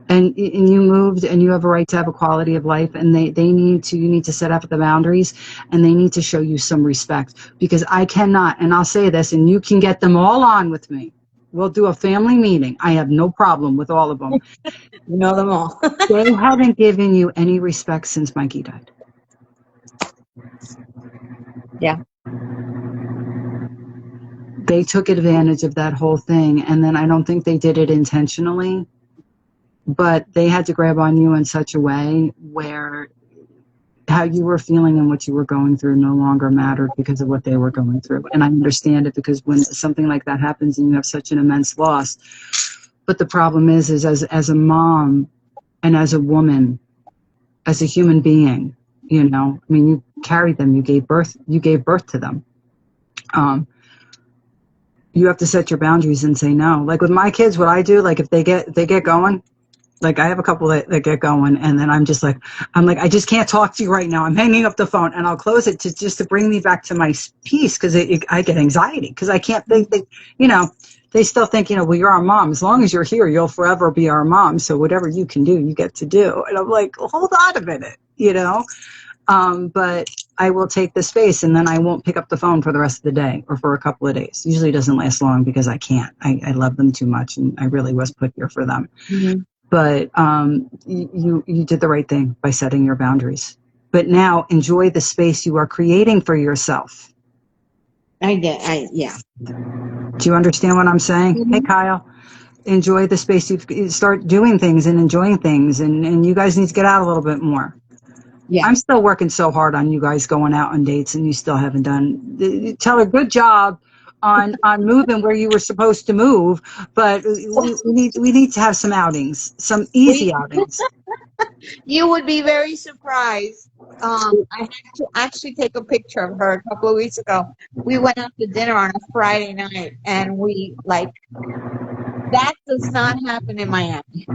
And you moved, and you have a right to have a quality of life, and you need to set up the boundaries, and they need to show you some respect, because I cannot, and I'll say this, and you can get them all on with me. We'll do a family meeting. I have no problem with all of them. You know them all. They haven't given you any respect since Mikey died. Yeah. They took advantage of that whole thing, and then I don't think they did it intentionally, but they had to grab on you in such a way where how you were feeling and what you were going through no longer mattered because of what they were going through. And I understand it, because when something like that happens and you have such an immense loss, but the problem is as a mom and as a woman, as a human being, you know, I mean, you carried them, you gave birth to them. You have to set your boundaries and say no. Like with my kids, what I do, like if they get going, like I have a couple that get going, and then I'm like, I just can't talk to you right now. I'm hanging up the phone, and I'll close it to bring me back to my peace, because I get anxiety, because I can't think, you know, they still think, you know, well, you're our mom. As long as you're here, you'll forever be our mom. So whatever you can do, you get to do. And I'm like, well, hold on a minute, you know. But I will take the space, and then I won't pick up the phone for the rest of the day or for a couple of days. Usually it doesn't last long because I can't. I love them too much, and I really was put here for them. Mm-hmm. But you did the right thing by setting your boundaries. But now enjoy the space you are creating for yourself. I did. Yeah. Do you understand what I'm saying? Mm-hmm. Hey, Kyle. Enjoy the space. You start doing things and enjoying things, and you guys need to get out a little bit more. Yeah. I'm still working so hard on you guys going out on dates, and you still haven't done. Tell her good job on moving where you were supposed to move, but we need to have some outings, some easy outings. You would be very surprised. I had to actually take a picture of her a couple of weeks ago. We went out to dinner on a Friday night, and that does not happen in Miami.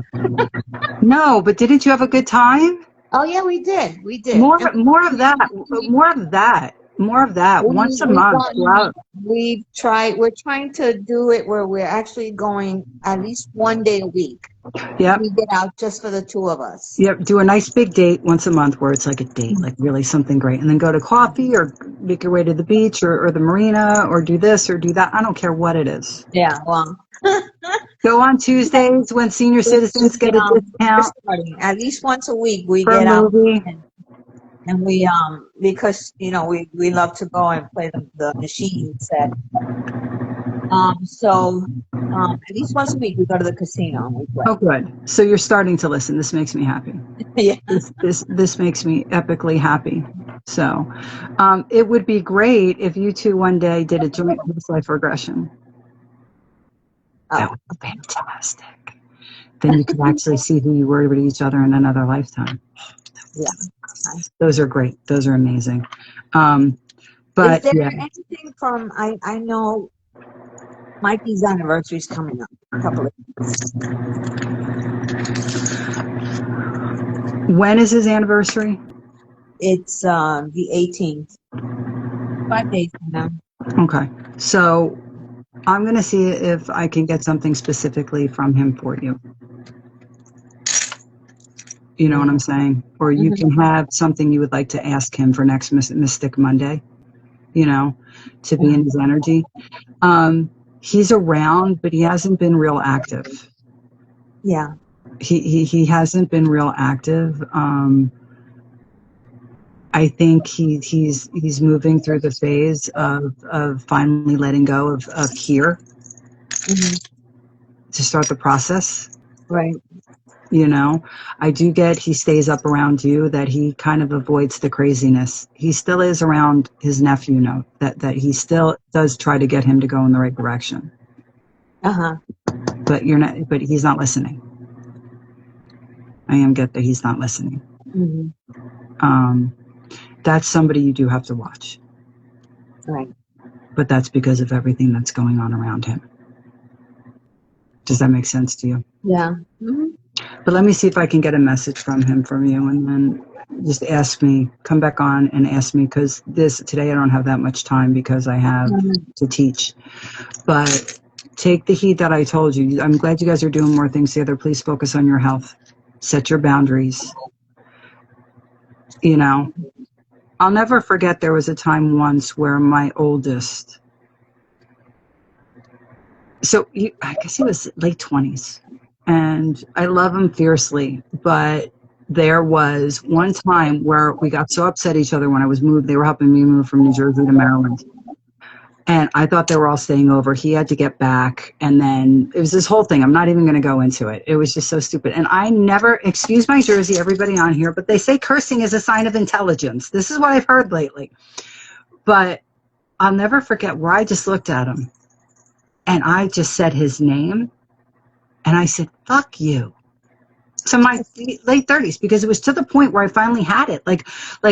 No, but didn't you have a good time? Oh yeah, we did. More of that. Once a month. We're trying to do it where we're actually going at least one day a week. Yep. We get out just for the two of us. Yep. Do a nice big date once a month where it's like a date, like really something great. And then go to coffee, or make your way to the beach or the marina, or do this or do that. I don't care what it is. Yeah. Well. Go on Tuesdays when senior citizens get a discount. At least once a week we get out. And we because you know we love to go and play the machine set. So at least once a week we go to the casino and we play. Oh, good. So you're starting to listen. This makes me happy. Yeah. This makes me epically happy. So it would be great if you two one day did a joint life regression. That would be fantastic. Then you could actually see who you were with each other in another lifetime. Yeah. Those are great. Those are amazing. But is there anything from, I know Mikey's anniversary is coming up in a couple of weeks. When is his anniversary? It's the 18th. 5 days from now. Okay. So I'm going to see if I can get something specifically from him for you. You know what I'm saying? Or you can have something you would like to ask him for next Mystic Monday, you know, to be in his energy. He's around, but he hasn't been real active. Yeah. He hasn't been real active. I think he's moving through the phase of finally letting go of here to start the process. Right. You know, I do get he stays up around you, that he kind of avoids the craziness. He still is around his nephew, though, that he still does try to get him to go in the right direction. But he's not listening. I get that he's not listening. That's somebody you do have to watch. Right. But that's because of everything that's going on around him. Does that make sense to you? Yeah. But let me see if I can get a message from him from you, and then just ask me, come back on and ask me, because today I don't have that much time because I have to teach. But take the heed that I told you. I'm glad you guys are doing more things together. Please focus on your health. Set your boundaries. You know, I'll never forget there was a time once where my oldest, I guess he was late 20s, and I love him fiercely, but there was one time where we got so upset at each other when I was moved. They were helping me move from New Jersey to Maryland. And I thought they were all staying over. He had to get back. And then it was this whole thing. I'm not even going to go into it. It was just so stupid. And I never, excuse my Jersey, everybody on here, but they say cursing is a sign of intelligence. This is what I've heard lately. But I'll never forget where I just looked at him and I just said his name. And I said, fuck you. To my late 30s, because it was to the point where I finally had it. Like,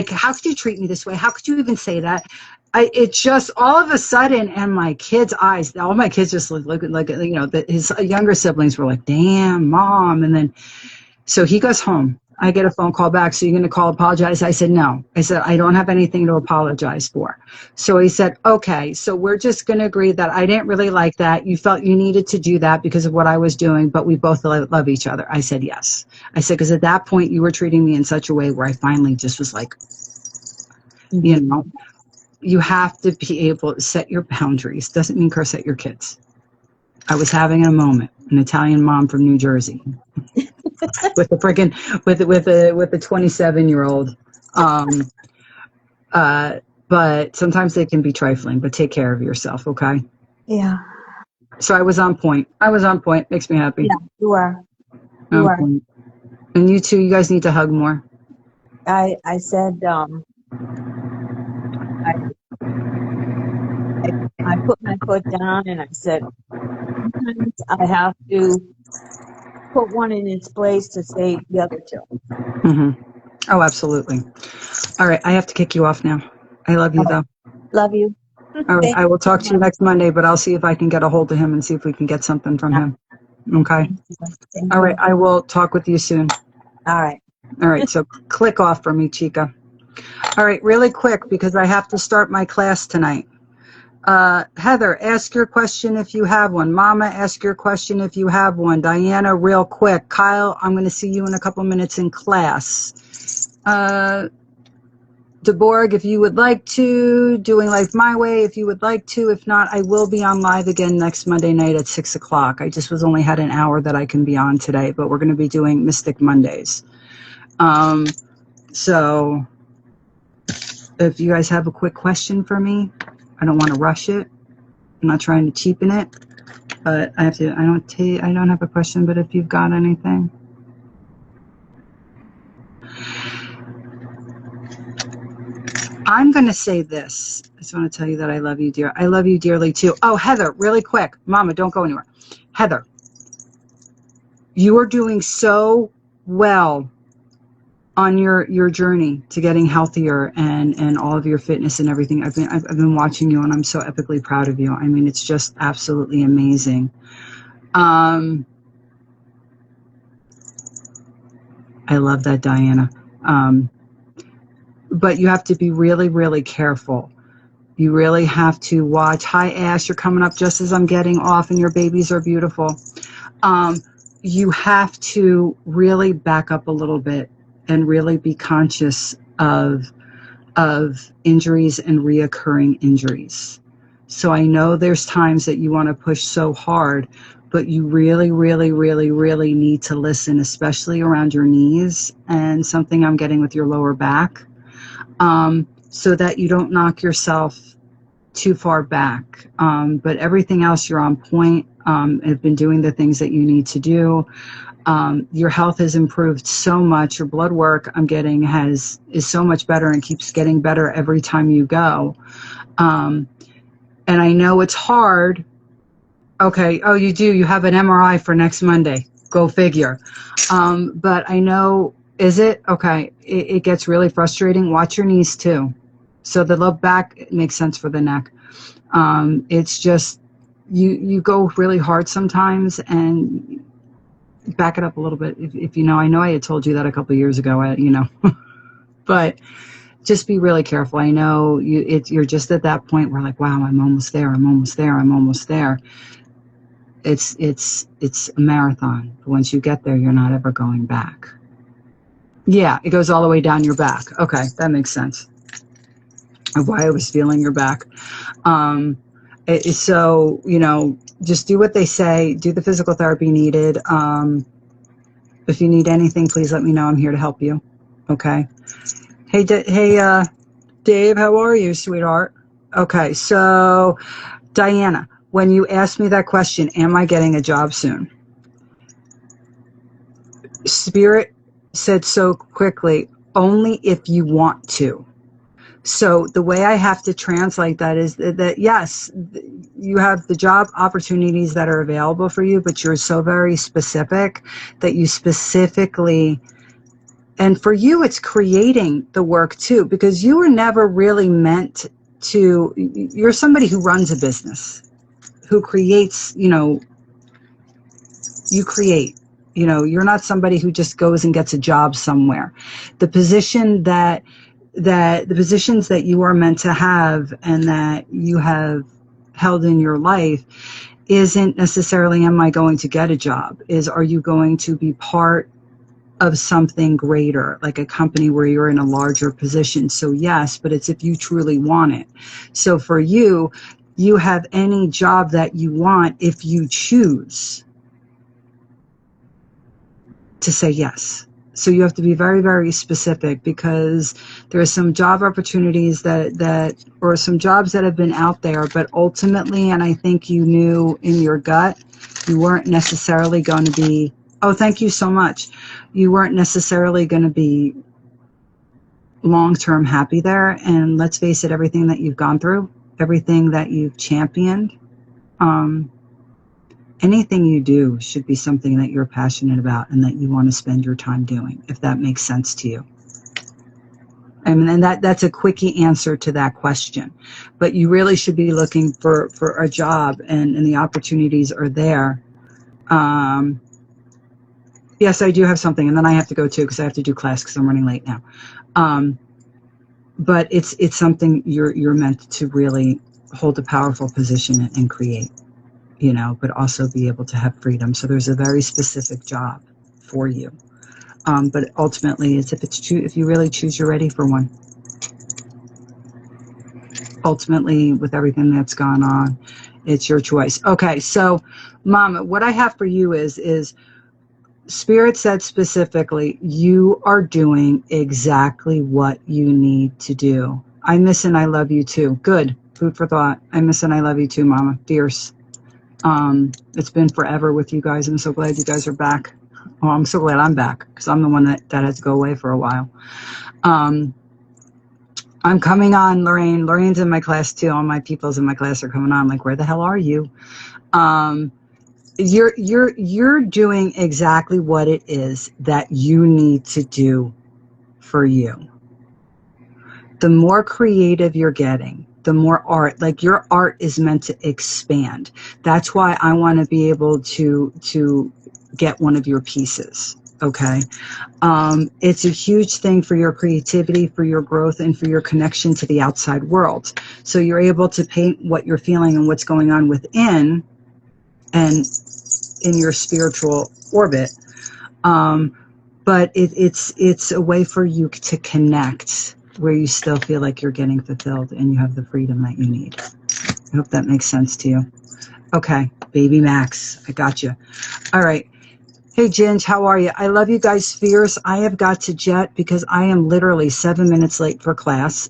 how could you treat me this way? How could you even say that? It just all of a sudden, and my kids' eyes, all my kids just look like, you know, his younger siblings were like, damn, Mom. And then, so he goes home. I get a phone call back. So you're going to call apologize? I said, no. I said, I don't have anything to apologize for. So he said, okay, so we're just going to agree that I didn't really like that. You felt you needed to do that because of what I was doing, but we both love each other. I said, yes. I said, because at that point you were treating me in such a way where I finally just was like, you know, you have to be able to set your boundaries. Doesn't mean curse at your kids. I was having a moment, an Italian mom from New Jersey. with the 27-year-old. But sometimes they can be trifling, but take care of yourself, okay? Yeah. So I was on point. Makes me happy. Yeah, you are. Point. And you too, you guys need to hug more. I said, I put my foot down and I said, sometimes I have to put one in its place to save the other two. Mm-hmm. Oh, absolutely. All right, I have to kick you off now. I love you, though. Love you. All right, I will talk to you next Monday, but I'll see if I can get a hold of him and see if we can get something from him. Okay? Thank All you. right, I will talk with you soon. All right. All right, so click off for me, Chica. All right, really quick, because I have to start my class tonight. Heather, ask your question if you have one. Mama, ask your question if you have one. Diana, real quick. Kyle, I'm going to see you in a couple minutes in class. DeBorg, if you would like to. Doing Life My Way, if you would like to. If not, I will be on live again next Monday night at 6 o'clock. I just only had an hour that I can be on today, but we're going to be doing Mystic Mondays. So if you guys have a quick question for me, I don't want to rush it. I'm not trying to cheapen it, but I don't have a question, but if you've got anything. I'm going to say this. I just want to tell you that I love you, dear. I love you dearly, too. Oh, Heather, really quick. Mama, don't go anywhere. Heather, you are doing so well on your journey to getting healthier and all of your fitness and everything. I've been watching you, and I'm so epically proud of you. I mean, it's just absolutely amazing. I love that, Diana. But you have to be really, really careful. You really have to watch. Hi, Ash, you're coming up just as I'm getting off, and your babies are beautiful. You have to really back up a little bit and really be conscious of injuries and reoccurring injuries. So I know there's times that you want to push so hard, but you really, really, really, really need to listen, especially around your knees and something I'm getting with your lower back, so that you don't knock yourself too far back. But everything else, you're on point. Have been doing the things that you need to do. Your health has improved so much. Your blood work I'm getting is so much better and keeps getting better every time you go. And I know it's hard. Okay. Oh, you do. You have an MRI for next Monday. Go figure. But I know, is it? Okay. It gets really frustrating. Watch your knees too. So the low back makes sense for the neck. It's just, you go really hard sometimes, and back it up a little bit. If you know, I know I had told you that a couple of years ago, you know. But just be really careful. I know you're just at that point where like, wow, I'm almost there. I'm almost there. I'm almost there. It's a marathon. Once you get there, you're not ever going back. Yeah, it goes all the way down your back. Okay, that makes sense of why I was feeling your back. So, just do what they say. Do the physical therapy needed. If you need anything, please let me know. I'm here to help you. Okay. Hey, Dave, how are you, sweetheart? Okay, so Diana, when you asked me that question, am I getting a job soon? Spirit said so quickly, only if you want to. So the way I have to translate that is that yes, you have the job opportunities that are available for you, but you're so very specific that you specifically, and for you, it's creating the work too, because you were never really meant to, you're somebody who runs a business, who creates, you create. You're not somebody who just goes and gets a job somewhere. The positions that you are meant to have and that you have held in your life isn't necessarily, am I going to get a job? Are you going to be part of something greater, like a company where you're in a larger position? So yes, but it's if you truly want it. So for you, you have any job that you want if you choose to say yes. So you have to be very, very specific, because there are some job opportunities or some jobs that have been out there, but ultimately, and I think you knew in your gut, you weren't necessarily going to be, oh, thank you so much. You weren't necessarily going to be long-term happy there. And let's face it, everything that you've gone through, everything that you've championed, anything you do should be something that you're passionate about and that you want to spend your time doing, if that makes sense to you. I mean, and that's a quickie answer to that question. But you really should be looking for a job, and the opportunities are there. Yes, I do have something, and then I have to go too because I have to do class because I'm running late now. But it's something you're meant to really hold a powerful position and create. But also be able to have freedom. So there's a very specific job for you. But ultimately, it's if you really choose, you're ready for one. Ultimately, with everything that's gone on, it's your choice. Okay, so Mama, what I have for you is Spirit said specifically, you are doing exactly what you need to do. I miss and I love you too. Good. Food for thought. I miss and I love you too, Mama. Fierce. It's been forever with you guys. I'm so glad you guys are back. Well, I'm so glad I'm back because I'm the one that had to go away for a while. I'm coming on, Lorraine. Lorraine's in my class too. All my peoples in my class are coming on. Like, where the hell are you? You're doing exactly what it is that you need to do for you. The more creative you're getting, the more art, like your art is meant to expand. That's why I want to be able to get one of your pieces. Okay. It's a huge thing for your creativity, for your growth, and for your connection to the outside world. So you're able to paint what you're feeling and what's going on within and in your spiritual orbit. But it's a way for you to connect where you still feel like you're getting fulfilled and you have the freedom that you need. I hope that makes sense to you. Okay, baby Max, I got you. All right. Hey, Ginge, how are you? I love you guys fierce. I have got to jet because I am literally 7 minutes late for class.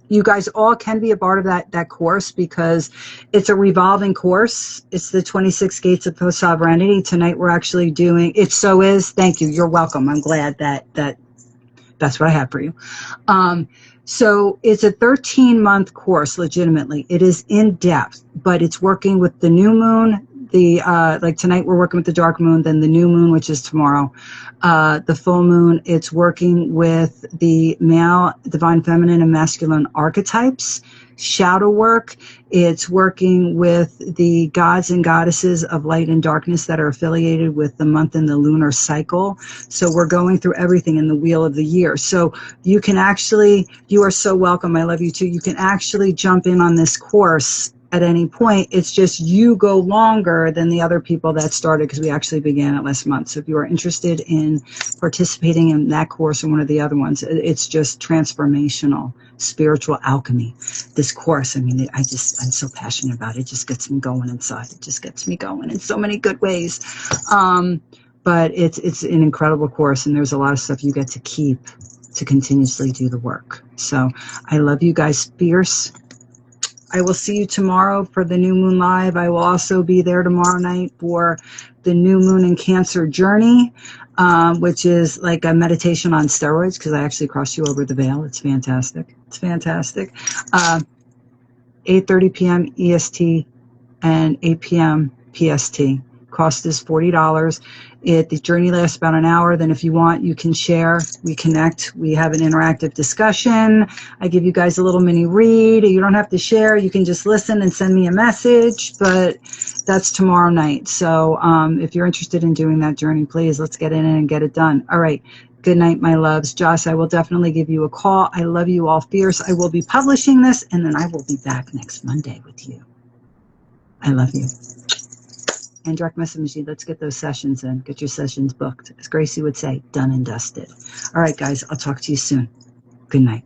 You guys all can be a part of that course because it's a revolving course. It's the 26 Gates of Post-Sovereignty. Tonight we're actually doing, it so is. Thank you. You're welcome. I'm glad that's what I have for you. So it's a 13-month course, legitimately. It is in depth, but it's working with the new moon, the like tonight we're working with the dark moon, then the new moon, which is tomorrow, the full moon, it's working with the male, divine feminine, and masculine archetypes, shadow work. It's working with the gods and goddesses of light and darkness that are affiliated with the month and the lunar cycle. So we're going through everything in the wheel of the year. So you can actually, you are so welcome. I love you too. You can actually jump in on this course at any point. It's just you go longer than the other people that started, because we actually began it last month. So if you are interested in participating in that course or one of the other ones, it's just transformational spiritual alchemy. This course, I mean, I'm so passionate about it. It just gets me going inside. It just gets me going in so many good ways. But it's an incredible course, and there's a lot of stuff you get to keep to continuously do the work. So I love you guys fierce. I will see you tomorrow for the New Moon Live. I will also be there tomorrow night for the New Moon and Cancer Journey, which is like a meditation on steroids, because I actually crossed you over the veil. It's fantastic. It's fantastic. 8:30 p.m. EST and 8 p.m. PST. Cost is $40. The journey lasts about an hour. Then if you want, you can share. We connect. We have an interactive discussion. I give you guys a little mini read. You don't have to share. You can just listen and send me a message. But that's tomorrow night. So if you're interested in doing that journey, please, let's get in and get it done. All right. Good night, my loves. Joss, I will definitely give you a call. I love you all fierce. I will be publishing this, and then I will be back next Monday with you. I love you. And direct message me. Let's get those sessions in. Get your sessions booked. As Gracie would say, done and dusted. All right, guys. I'll talk to you soon. Good night.